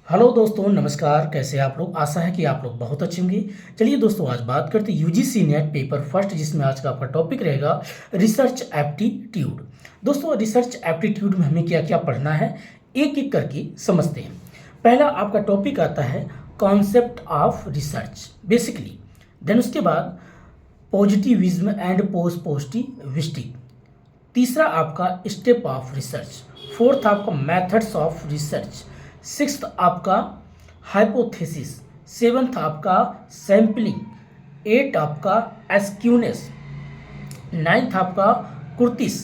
Hello दोस्तों, नमस्कार। कैसे हैं आप लोग? आशा है कि आप लोग बहुत अच्छे होंगे। चलिए दोस्तों, आज बात करते हैं यूजीसी नेट पेपर फर्स्ट, जिसमें आज का आपका टॉपिक रहेगा रिसर्च एप्टीट्यूड। दोस्तों, रिसर्च एप्टीट्यूड में हमें क्या क्या पढ़ना है, एक एक करके समझते हैं। पहला आपका टॉपिक आता है concept of research basically. Then उसके बाद पॉजिटिविज्म एंड पोस्ट पॉजिटिविस्टिक। तीसरा आपका स्टेप ऑफ रिसर्च। फोर्थ आपका मेथड्स ऑफ रिसर्च। सिक्स्थ आपका हाइपोथेसिस। सेवन्थ आपका सैम्पलिंग। एट आपका एस्क्यूनेस। नाइन्थ आपका कुर्तिस।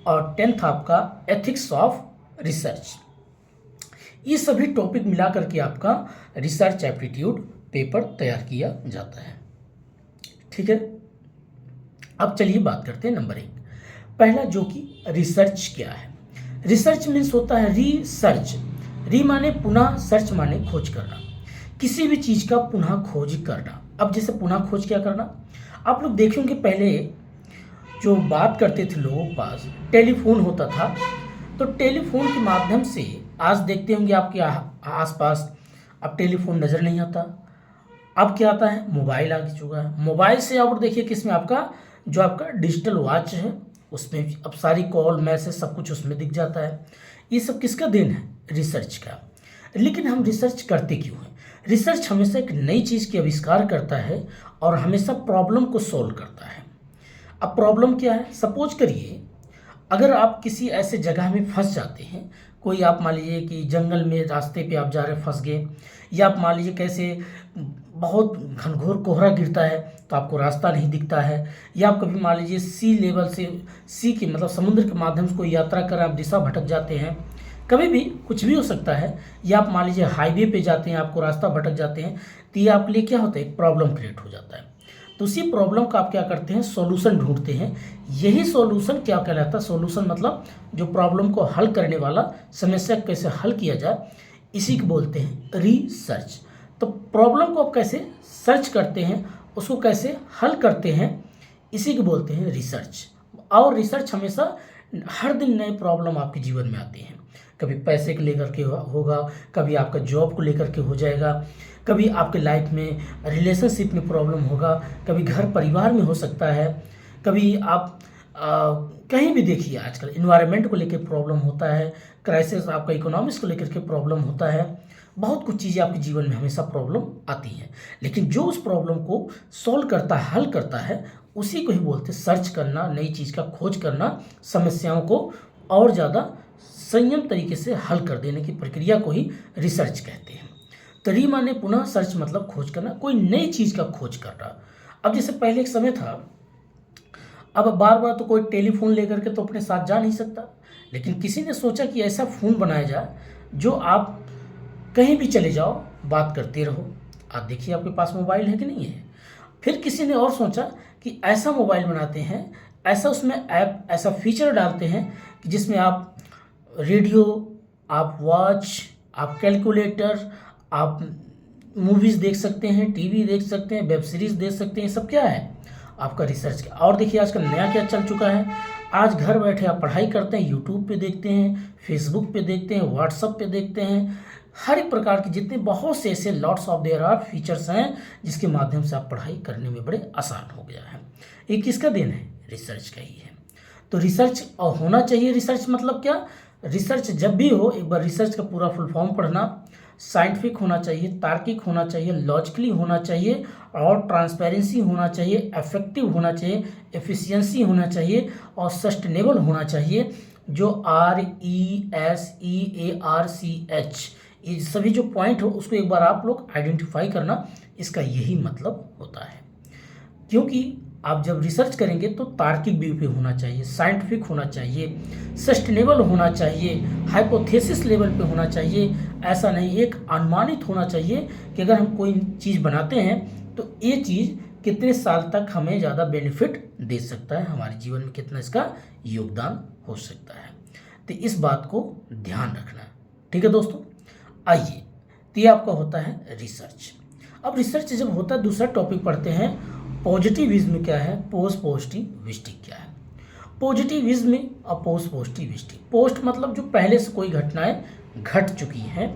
और टेंथ आपका एथिक्स ऑफ रिसर्च। ये सभी टॉपिक मिला करके आपका रिसर्च एप्टीट्यूड पेपर तैयार किया जाता है। ठीक है, अब चलिए बात करते हैं नंबर 1। पहला जो कि रिसर्च क्या है। रिसर्च मीन्स होता है रिसर्च। री माने पुनः, सर्च माने खोज करना, किसी भी चीज का पुनः खोज करना। अब जैसे पुनः खोज क्या करना, आप लोग देखे होंगे पहले जो बात करते थे लोगों के पास टेलीफोन होता था, तो टेलीफोन के माध्यम से आज देखते होंगे आपके आसपास अब टेलीफोन नजर नहीं आता। अब क्या आता है, मोबाइल आ चुका है। मोबाइल से अब देखिए किसमें आपका जो आपका डिजिटल वॉच है उसमें अब सारी कॉल मैसेज सब कुछ उसमें दिख जाता है। ये सब किसका देन है, रिसर्च का। लेकिन हम रिसर्च करते क्यों हैं? रिसर्च हमेशा एक नई चीज़ के आविष्कार करता है और हमेशा प्रॉब्लम को सॉल्व करता है। अब प्रॉब्लम क्या है, सपोज करिए अगर आप किसी ऐसे जगह में फंस जाते हैं, कोई आप मान लीजिए कि जंगल में रास्ते पे आप जा रहे फंस गए, या आप मान लीजिए कैसे बहुत घनघोर कोहरा गिरता है तो आपको रास्ता नहीं दिखता है, या आप कभी मान लीजिए सी लेवल से सी के मतलब समुद्र के माध्यम से कोई यात्रा कर आप दिशा भटक जाते हैं, कभी भी कुछ भी हो सकता है। या आप मान लीजिए हाईवे पे जाते हैं, आपको रास्ता भटक जाते हैं, तो ये आपके लिए क्या होता है, एक प्रॉब्लम क्रिएट हो जाता है। तो उसी प्रॉब्लम का आप क्या करते हैं, सॉल्यूशन ढूंढते हैं। यही सॉल्यूशन क्या कहलाता है, सॉल्यूशन मतलब जो प्रॉब्लम को हल करने वाला, समस्या को कैसे हल किया जाए, इसी को बोलते हैं रिसर्च। तो प्रॉब्लम को आप कैसे सर्च करते हैं, उसको कैसे हल करते हैं, इसी को बोलते हैं रिसर्च। और रिसर्च हमेशा हर दिन नए प्रॉब्लम आपके जीवन में आते हैं। कभी पैसे को लेकर के होगा, कभी आपका जॉब को लेकर के हो जाएगा, कभी आपके लाइफ में रिलेशनशिप में प्रॉब्लम होगा, कभी घर परिवार में हो सकता है, कभी आप कहीं भी देखिए आजकल इन्वायरमेंट को लेकर प्रॉब्लम होता है, क्राइसिस आपका इकोनॉमिक्स को लेकर के प्रॉब्लम होता है। बहुत कुछ चीज़ें आपके जीवन में हमेशा प्रॉब्लम आती हैं, लेकिन जो उस प्रॉब्लम को सॉल्व करता है, हल करता है, उसी को ही बोलते हैं सर्च करना, नई चीज़ का खोज करना, समस्याओं को और ज़्यादा संयम तरीके से हल कर देने की प्रक्रिया को ही रिसर्च कहते हैं। तो री माने पुनः, सर्च मतलब खोज करना, कोई नई चीज़ का खोज करना। अब जैसे पहले एक समय था, अब बार बार तो कोई टेलीफोन लेकर के तो अपने साथ जा नहीं सकता, लेकिन किसी ने सोचा कि ऐसा फ़ोन बनाया जाए जो आप कहीं भी चले जाओ बात करते रहो। आप देखिए आपके पास मोबाइल है कि नहीं है। फिर किसी ने और सोचा कि ऐसा मोबाइल बनाते हैं, ऐसा उसमें ऐप, ऐसा फीचर डालते हैं कि जिसमें आप रेडियो, आप वॉच, आप कैलकुलेटर, आप मूवीज़ देख सकते हैं, टीवी देख सकते हैं, वेब सीरीज़ देख सकते हैं। सब क्या है, आपका रिसर्च का। और देखिए आजकल नया क्या चल चुका है, आज घर बैठे आप पढ़ाई करते हैं, यूट्यूब पे देखते हैं, फेसबुक पे देखते हैं, व्हाट्सअप पे देखते हैं। हर एक प्रकार के जितने बहुत से ऐसे lots of there are features हैं जिसके माध्यम से आप पढ़ाई करने में बड़े आसान हो गया है। ये किसका देन है, रिसर्च का ही है। तो रिसर्च होना चाहिए। रिसर्च मतलब क्या, रिसर्च जब भी हो एक बार रिसर्च का पूरा फुल फॉर्म पढ़ना। साइंटिफिक होना चाहिए, तार्किक होना चाहिए, लॉजिकली होना चाहिए, और ट्रांसपेरेंसी होना चाहिए, इफेक्टिव होना चाहिए, एफिशिएंसी होना चाहिए, और सस्टेनेबल होना चाहिए। जो RESEARCH, ये सभी जो पॉइंट हो उसको एक बार आप लोग आइडेंटिफाई करना, इसका यही मतलब होता है। क्योंकि आप जब रिसर्च करेंगे तो तार्किक व्यू पे होना चाहिए, साइंटिफिक होना चाहिए, सस्टेनेबल होना चाहिए, हाइपोथेसिस लेवल पे होना चाहिए। ऐसा नहीं, एक अनुमानित होना चाहिए कि अगर हम कोई चीज़ बनाते हैं तो ये चीज़ कितने साल तक हमें ज़्यादा बेनिफिट दे सकता है, हमारे जीवन में कितना इसका योगदान हो सकता है। तो इस बात को ध्यान रखना। ठीक है दोस्तों, आइए, तो ये आपका होता है रिसर्च। अब रिसर्च जब होता है, दूसरा टॉपिक पढ़ते हैं पॉजिटिविज्म क्या है, पोस्ट पॉजिटिविस्टिक क्या है। पॉजिटिविज्म और पोस्ट पॉजिटिविस्टिक। पोस्ट मतलब जो पहले से कोई घटनाएं घट चुकी हैं,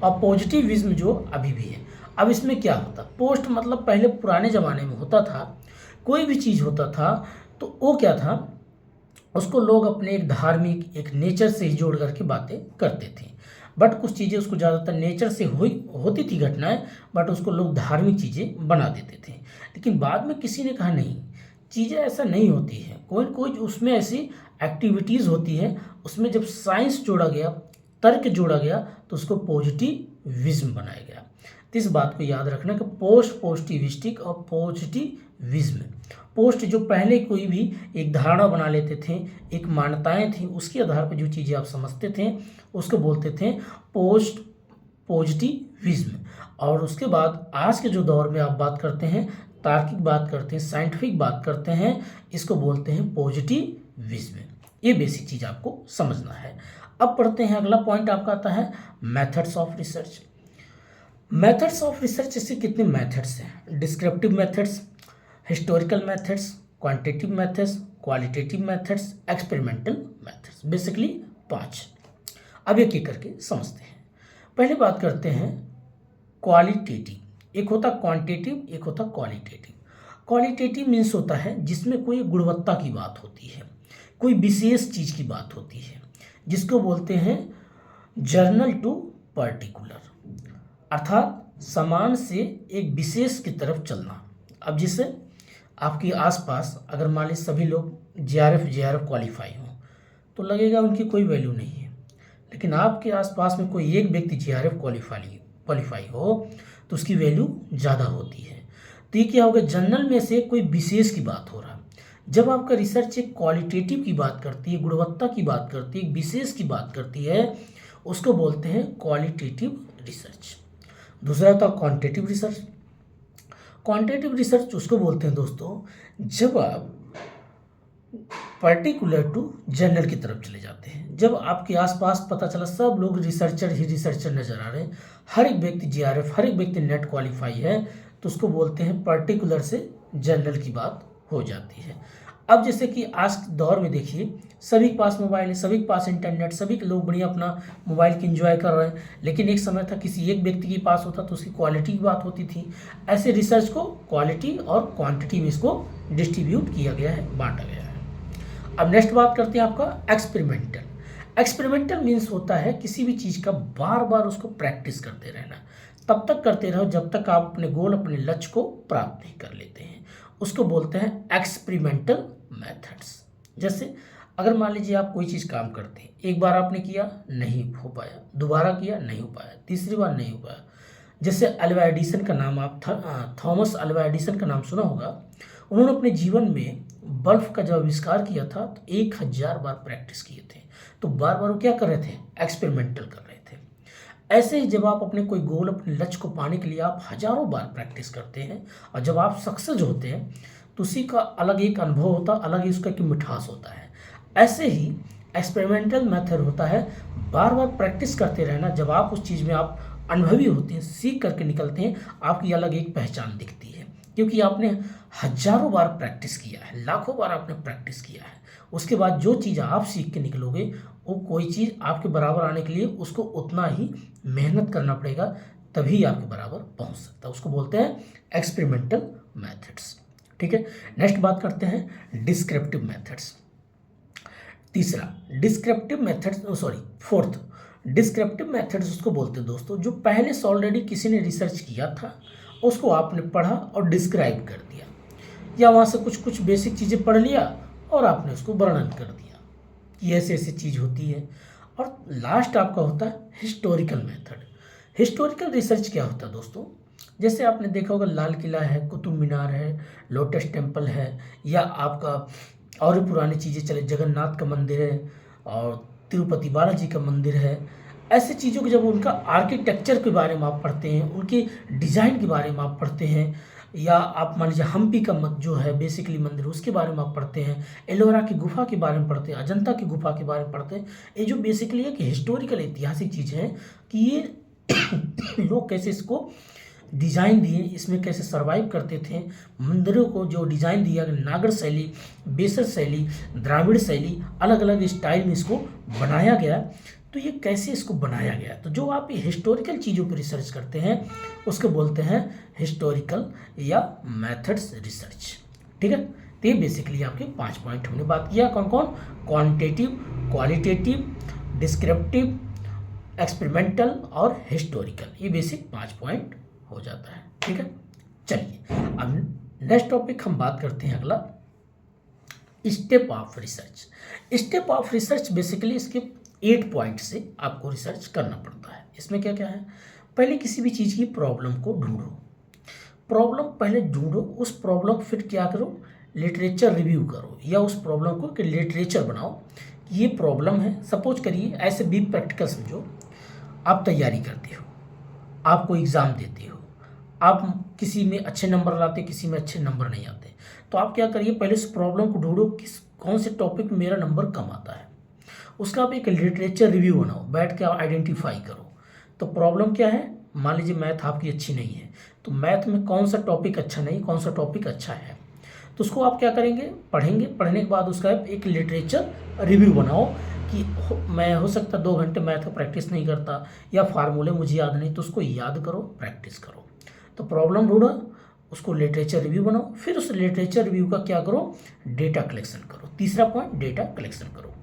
और पॉजिटिविज्म जो अभी भी है। अब इसमें क्या होता, पोस्ट मतलब पहले पुराने ज़माने में होता था, कोई भी चीज़ होता था तो वो क्या था, उसको लोग अपने एक धार्मिक एक नेचर से ही जोड़ करके बातें करते थे। बट कुछ चीज़ें उसको ज़्यादातर नेचर से होती थी घटनाएं, बट उसको लोग धार्मिक चीज़ें बना देते थे। लेकिन बाद में किसी ने कहा नहीं, चीज़ें ऐसा नहीं होती है, कोई कोई उसमें ऐसी एक्टिविटीज़ होती है, उसमें जब साइंस जोड़ा गया, तर्क जोड़ा गया, तो उसको पॉजिटिविज्म बनाया गया। तो इस बात को याद रखना कि पोस्ट पॉजिटिविस्टिक और पॉजिटिविज्म, पोस्ट जो पहले कोई भी एक धारणा बना लेते थे, एक मान्यताएं थी, उसके आधार पर जो चीज़ें आप समझते थे उसको बोलते थे पोस्ट पॉजिटिविज्म। और उसके बाद आज के जो दौर में आप बात करते हैं, तार्किक बात करते हैं, साइंटिफिक बात करते हैं, इसको बोलते हैं पॉजिटिविज्म। ये बेसिक चीज़ आपको समझना है। अब पढ़ते हैं, अगला पॉइंट आपका आता है methods of research. Methods of research से कितने मेथड्स हैं? Descriptive methods, historical methods, quantitative methods, qualitative methods, experimental methods, basically 5। अब एक एक करके समझते हैं। पहले बात करते हैं क्वालिटेटिव, एक होता क्वांटिटेटिव, एक होता क्वालिटेटिव। क्वालिटेटिव मीन्स होता है जिसमें कोई गुणवत्ता की बात होती है, कोई विशेष चीज़ की बात होती है, जिसको बोलते हैं जर्नल टू पर्टिकुलर, अर्थात समान से एक विशेष की तरफ चलना। अब जैसे आपके आसपास अगर मान लीजिए सभी लोग जेआरएफ क्वालिफाई हों तो लगेगा उनकी कोई वैल्यू नहीं है, लेकिन आपके आसपास में कोई एक व्यक्ति जेआरएफ क्वालिफाई हो तो उसकी वैल्यू ज़्यादा होती है। तो ये क्या होगा, जनरल में से कोई विशेष की बात हो रहा है। जब आपका रिसर्च एक क्वालिटेटिव की बात करती है, गुणवत्ता की बात करती है, विशेष की बात करती है, उसको बोलते हैं क्वालिटेटिव रिसर्च। दूसरा होता है क्वांटिटेटिव रिसर्च। क्वांटिटेटिव रिसर्च उसको बोलते हैं दोस्तों जब आप पर्टिकुलर टू जनरल की तरफ चले जाते हैं, जब आपके आसपास पता चला सब लोग रिसर्चर नज़र आ रहे हैं, हर एक व्यक्ति जेआरएफ, हर एक व्यक्ति नेट क्वालिफाई है, तो उसको बोलते हैं पर्टिकुलर से जनरल की बात हो जाती है। अब जैसे कि आज के दौर में देखिए सभी के पास मोबाइल है, सभी के पास इंटरनेट, सभी के लोग बढ़िया अपना मोबाइल की एंजॉय कर रहे हैं, लेकिन एक समय था किसी एक व्यक्ति के पास होता तो उसकी क्वालिटी की बात होती थी। ऐसे रिसर्च को क्वालिटी और क्वांटिटी में इसको डिस्ट्रीब्यूट किया गया है, बांटा गया है। अब नेक्स्ट बात करते हैं आपका एक्सपेरिमेंटल। एक्सपेरिमेंटल मीन्स होता है किसी भी चीज़ का बार बार उसको प्रैक्टिस करते रहना, तब तक करते रहो जब तक आप अपने गोल, अपने लक्ष्य को प्राप्त नहीं कर लेते हैं, उसको बोलते हैं एक्सपेरिमेंटल मेथड्स। जैसे अगर मान लीजिए आप कोई चीज़ काम करते हैं, एक बार आपने किया नहीं हो पाया, दोबारा किया नहीं हो पाया, तीसरी बार नहीं हो पाया। जैसे अल्वा एडिसन का नाम आप थॉमस अल्वा एडिसन का नाम सुना होगा। उन्होंने अपने जीवन में बल्ब का जब आविष्कार किया था तो 1000 बार प्रैक्टिस किए थे। तो बार बार वो क्या कर रहे थे, एक्सपेरिमेंटल कर रहे थे। ऐसे ही जब आप अपने कोई गोल, अपने लक्ष्य को पाने के लिए आप हजारों बार प्रैक्टिस करते हैं और जब आप सक्सेस होते हैं तो उसी का अलग एक अनुभव होता, अलग ही उसका एक मिठास होता है। ऐसे ही एक्सपेरिमेंटल मेथड होता है बार बार प्रैक्टिस करते रहना। जब आप उस चीज़ में आप अनुभवी होते हैं, सीख करके निकलते हैं, आपकी अलग एक पहचान दिखती है, क्योंकि आपने हजारों बार प्रैक्टिस किया है, लाखों बार आपने प्रैक्टिस किया है। उसके बाद जो चीज़ आप सीख के निकलोगे वो कोई चीज़ आपके बराबर आने के लिए उसको उतना ही मेहनत करना पड़ेगा, तभी आपके बराबर पहुंच सकता है। उसको बोलते हैं एक्सपेरिमेंटल मेथड्स। ठीक है, नेक्स्ट बात करते हैं डिस्क्रिप्टिव मेथड्स। तीसरा descriptive methods, fourth descriptive methods उसको बोलते हैं दोस्तों जो पहले से ऑलरेडी किसी ने रिसर्च किया था, उसको आपने पढ़ा और डिस्क्राइब कर दिया, या वहाँ से कुछ बेसिक चीज़ें पढ़ लिया और आपने उसको वर्णन कर दिया कि ऐसे ऐसी चीज़ होती है। और लास्ट आपका होता है हिस्टोरिकल मेथड। हिस्टोरिकल रिसर्च क्या होता है दोस्तों, जैसे आपने देखा होगा लाल किला है, कुतुब मीनार है, लोटस टेम्पल है, या आपका और भी पुरानी चीज़ें चले, जगन्नाथ का मंदिर है और तिरुपति बालाजी का मंदिर है। ऐसे चीज़ों के जब उनका आर्किटेक्चर के बारे में आप पढ़ते हैं, उनके डिज़ाइन के बारे में आप पढ़ते हैं, या आप मान लीजिए हम्पी का जो है बेसिकली मंदिर, उसके बारे में आप पढ़ते हैं, एलोरा की गुफा के बारे में पढ़ते हैं, अजंता की गुफा के बारे में पढ़ते हैं। ये जो बेसिकली एक हिस्टोरिकल ऐतिहासिक चीज़ है कि ये लोग कैसे इसको डिज़ाइन दिए, इसमें कैसे सर्वाइव करते थे, मंदिरों को जो डिज़ाइन दिया, नागर शैली, बेसर शैली, द्राविड़ शैली, अलग अलग स्टाइल में इसको बनाया गया। तो ये कैसे इसको बनाया गया। तो जो आप हिस्टोरिकल चीज़ों पर रिसर्च करते हैं उसको बोलते हैं हिस्टोरिकल या मेथड्स रिसर्च। ठीक है, तो ये बेसिकली आपके 5 पॉइंट हमने बात किया। कौन कौन? क्वांटिटेटिव, क्वालिटेटिव, डिस्क्रिप्टिव, एक्सपेरिमेंटल और हिस्टोरिकल। ये बेसिक 5 पॉइंट हो जाता है। ठीक है, चलिए अब नेक्स्ट टॉपिक हम बात करते हैं अगला, step of research. Step of research basically इसके 8 पॉइंट से आपको रिसर्च करना पड़ता है। इसमें क्या क्या है? पहले किसी भी चीज़ की प्रॉब्लम को ढूंढो, प्रॉब्लम पहले ढूंढो, उस प्रॉब्लम फिर क्या करो, लिटरेचर रिव्यू करो या उस प्रॉब्लम को कि लिटरेचर बनाओ कि ये प्रॉब्लम है। सपोज करिए ऐसे भी प्रैक्टिकल समझो, आप तैयारी करते हो, आपको एग्ज़ाम देते हो, आप किसी में अच्छे नंबर लाते, किसी में अच्छे नंबर नहीं आते, तो आप क्या करिए, पहले उस प्रॉब्लम को ढूंढो कौन से टॉपिक में मेरा नंबर कम आता है, उसका आप एक लिटरेचर रिव्यू बनाओ, बैठ के आप आइडेंटिफाई करो। तो प्रॉब्लम क्या है? मान लीजिए मैथ आपकी अच्छी नहीं है, तो मैथ में कौन सा टॉपिक अच्छा नहीं, कौन सा टॉपिक अच्छा है, तो उसको आप क्या करेंगे, पढ़ेंगे, पढ़ने के बाद उसका एक लिटरेचर रिव्यू बनाओ कि मैं हो सकता 2 घंटे मैथ का प्रैक्टिस नहीं करता या फार्मूले मुझे याद नहीं, तो उसको याद करो, प्रैक्टिस करो। तो प्रॉब्लम ढूंढो, उसको लिटरेचर रिव्यू बनाओ, फिर उस लिटरेचर रिव्यू का क्या करो, डेटा कलेक्शन करो। तीसरा पॉइंट, डेटा कलेक्शन करो।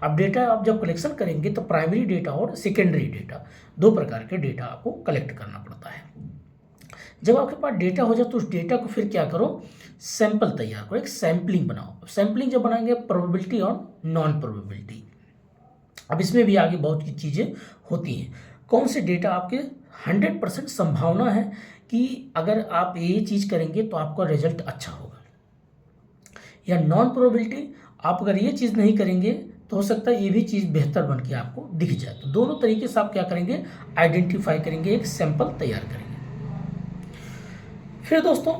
अब डेटा आप जब कलेक्शन करेंगे तो प्राइमरी डेटा और सेकेंडरी डेटा, 2 प्रकार के डेटा आपको कलेक्ट करना पड़ता है। जब आपके पास डेटा हो जाए तो उस डेटा को फिर क्या करो, सैंपल तैयार करो, एक सैम्पलिंग बनाओ। सैम्पलिंग जब बनाएंगे प्रोबेबिलिटी और नॉन प्रोबेबिलिटी। अब इसमें भी आगे बहुत की चीज़ें होती हैं। कौन से डेटा आपके 100% संभावना है कि अगर आप ये चीज़ करेंगे तो आपका रिजल्ट अच्छा होगा, या नॉन प्रोबेबिलिटी आप अगर ये चीज़ नहीं करेंगे तो हो सकता है ये भी चीज़ बेहतर बन के आपको दिख जाए। तो दोनों तरीके से आप क्या करेंगे, आइडेंटिफाई करेंगे, एक सैंपल तैयार करेंगे। फिर दोस्तों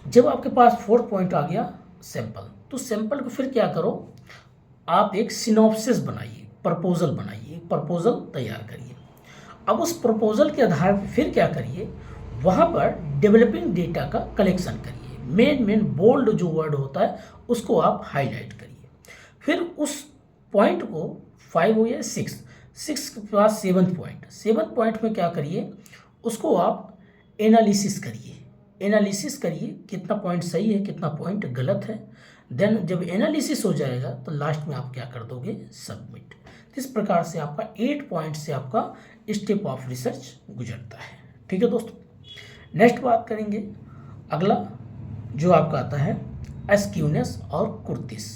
जब आपके पास 4th पॉइंट आ गया सैंपल, तो सैंपल को फिर क्या करो, आप एक सिनॉप्सिस बनाइए, प्रपोजल बनाइए, प्रपोजल तैयार करिए। अब उस प्रपोजल के आधार पर फिर क्या करिए, वहाँ पर डेवलपिंग डेटा का कलेक्शन करिए। मेन बोल्ड जो वर्ड होता है उसको आप हाईलाइट करिए। फिर उस पॉइंट को 5 हो या 6 के बाद 7th पॉइंट में क्या करिए, उसको आप एनालिसिस करिए कितना पॉइंट सही है, कितना पॉइंट गलत है। देन जब एनालिसिस हो जाएगा तो लास्ट में आप क्या कर दोगे, सबमिट। इस प्रकार से आपका 8 पॉइंट से आपका स्टेप ऑफ रिसर्च गुजरता है। ठीक है दोस्तों, नेक्स्ट बात करेंगे अगला जो आपका आता है एस्क्यूनेस और कुर्तिस।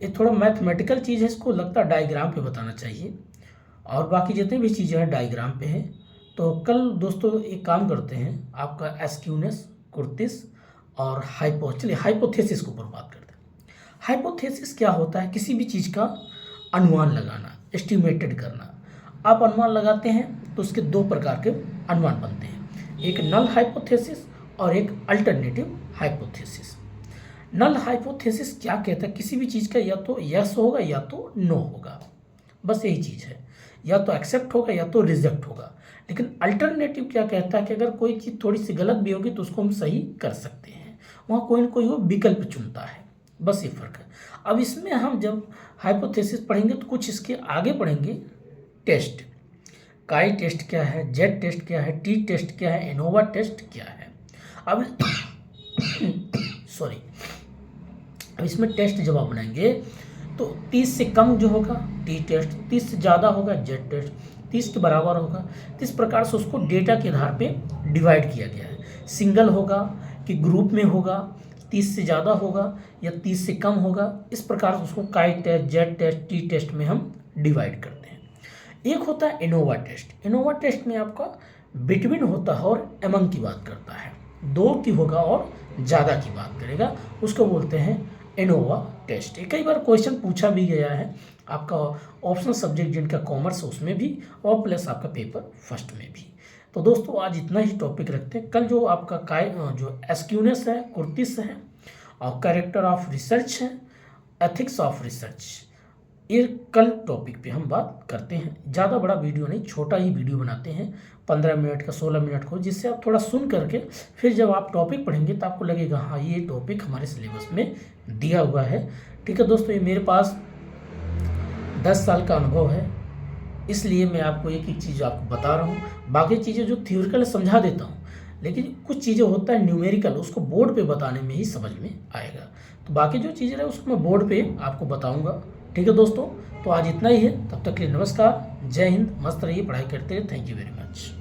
ये थोड़ा मैथमेटिकल चीज़ है, इसको लगता है डायग्राम पे बताना चाहिए, और बाकी जितने भी चीज़ें हैं डायग्राम पे है। तो कल दोस्तों एक काम करते हैं, आपका एस्क्यूनेस, कुर्तिस और हाइपोथेसिस के ऊपर बात करते हैं। हाइपोथेसिस क्या होता है, किसी भी चीज़ का अनुमान लगाना, एस्टिमेटेड करना। आप अनुमान लगाते हैं तो उसके 2 प्रकार के अनुमान बनते हैं, एक नल हाइपोथेसिस और एक अल्टरनेटिव हाइपोथेसिस। नल हाइपोथेसिस क्या कहता है, किसी भी चीज़ का या तो यस होगा या तो नो होगा, बस यही चीज़ है, या तो एक्सेप्ट होगा या तो रिजेक्ट होगा। लेकिन अल्टरनेटिव क्या कहता है कि अगर कोई चीज़ थोड़ी सी गलत भी होगी तो उसको हम सही कर सकते हैं, वहाँ कोई ना कोई वो विकल्प चुनता है, बस ये फ़र्क है। अब इसमें हम जब हाइपोथेसिस पढ़ेंगे तो कुछ इसके आगे पढ़ेंगे टेस्ट, काई टेस्ट क्या है, जेड टेस्ट क्या है, टी टेस्ट क्या है, एनोवा टेस्ट क्या है। अब सॉरी, अब इसमें टेस्ट जब आप बनाएंगे तो 30 से कम जो होगा टी टेस्ट, 30 से ज़्यादा होगा जेड टेस्ट, 30 के बराबर होगा। तो इस प्रकार से उसको डेटा के आधार पे डिवाइड किया गया है, सिंगल होगा कि ग्रुप में होगा, 30 से ज़्यादा होगा या 30 से कम होगा। इस प्रकार से उसको chi test, Z test, T test में हम डिवाइड करते हैं। एक होता है एनोवा टेस्ट। एनोवा टेस्ट में आपका बिटवीन होता है और एमंग की बात करता है, 2 की होगा और ज़्यादा की बात करेगा, उसको बोलते हैं एनोवा टेस्ट। कई बार क्वेश्चन पूछा भी गया है आपका ऑप्शनल सब्जेक्ट जिनका कॉमर्स है उसमें भी, और प्लस आपका पेपर फर्स्ट में भी। तो दोस्तों आज इतना ही टॉपिक रखते हैं। कल जो आपका जो एस्क्यूनेस है, कुर्तिस है, और कैरेक्टर ऑफ रिसर्च है, एथिक्स ऑफ रिसर्च, ये कल टॉपिक पे हम बात करते हैं। ज़्यादा बड़ा वीडियो नहीं, छोटा ही वीडियो बनाते हैं, 15 मिनट का, 16 मिनट को, जिससे आप थोड़ा सुन करके फिर जब आप टॉपिक पढ़ेंगे तो आपको लगेगा हाँ ये टॉपिक हमारे सिलेबस में दिया हुआ है। ठीक है दोस्तों, ये मेरे पास 10 साल का अनुभव है, इसलिए मैं आपको एक एक चीज़ आपको बता रहा हूँ। बाकी चीज़ें जो थ्योरिटिकल समझा देता हूँ, लेकिन कुछ चीज़ें होता है न्यूमेरिकल, उसको बोर्ड पे बताने में ही समझ में आएगा। तो बाकी जो चीज़ें है उसको मैं बोर्ड पे आपको बताऊँगा। ठीक है दोस्तों, तो आज इतना ही है। तब तक के लिए नमस्कार, जय हिंद, मस्त रहिए, पढ़ाई करते रहिए। Thank you very much.